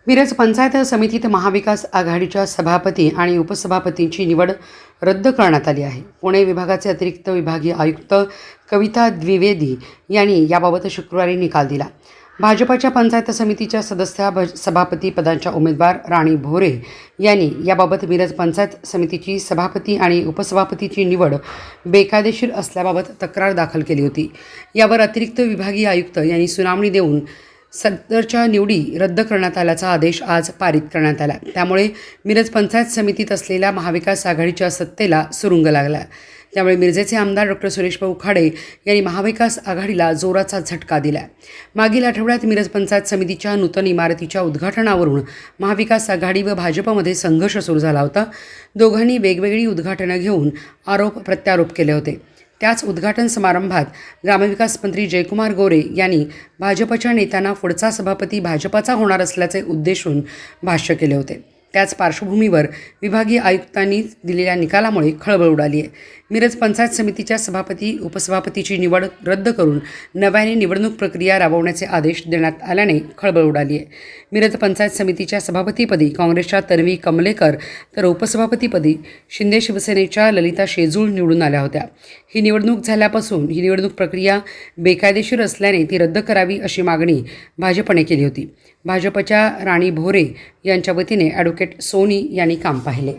मिरज पंचायत समितीत महाविकास आघाडीच्या सभापती आणि उपसभापतींची निवड रद्द करण्यात आली आहे. पुणे विभागाचे अतिरिक्त विभागीय आयुक्त कविता द्विवेदी यांनी याबाबत शुक्रवारी निकाल दिला. भाजपच्या पंचायत समितीच्या सभापती पदांच्या उमेदवार राणी भोरे यांनी याबाबत मिरज पंचायत समितीची सभापती आणि उपसभापतीची निवड बेकायदेशीर असल्याबाबत तक्रार दाखल केली होती. यावर अतिरिक्त विभागीय आयुक्त यांनी सुनावणी देऊन सदरच्या निवडी रद्द करण्यात आल्याचा आदेश आज पारित करण्यात आला. त्यामुळे मिरज पंचायत समितीत असलेल्या महाविकास आघाडीच्या सत्तेला सुरुंग लागला. त्यामुळे मिरजेचे आमदार डॉक्टर सुरेशभाऊ खाडे यांनी महाविकास आघाडीला जोराचा झटका दिला. मागील आठवड्यात मिरज पंचायत समितीच्या नूतन इमारतीच्या उद्घाटनावरून महाविकास आघाडी व भाजपमध्ये संघर्ष सुरू झाला होता. दोघांनी वेगवेगळी उद्घाटनं घेऊन आरोप प्रत्यारोप केले होते. त्याच उद्घाटन समारंभात ग्रामविकास मंत्री जयकुमार गोरे यांनी भाजपच्या नेत्यांना पुढचा सभापती भाजपचा होणार असल्याचे उद्देशून भाष्य केले होते. त्याच पार्श्वभूमीवर विभागीय आयुक्तांनी दिलेल्या निकालामुळे खळबळ उडाली आहे. मिरज पंचायत समितीच्या सभापती उपसभापतीची निवड रद्द करून नव्याने निवडणूक प्रक्रिया राबवण्याचे आदेश देण्यात आल्याने खळबळ उडाली आहे. मिरज पंचायत समितीच्या सभापतीपदी काँग्रेसच्या तन्वी कमलेकर तर उपसभापतीपदी शिंदे शिवसेनेच्या ललिता शेजूळ निवडून आल्या होत्या. ही निवडणूक झाल्यापासून ही निवडणूक प्रक्रिया बेकायदेशीर असल्याने ती रद्द करावी अशी मागणी भाजपने केली होती. भाजपच्या राणी भोरे यांच्या वतीने ॲडव्होकेट सोनी यांनी काम पाहिले.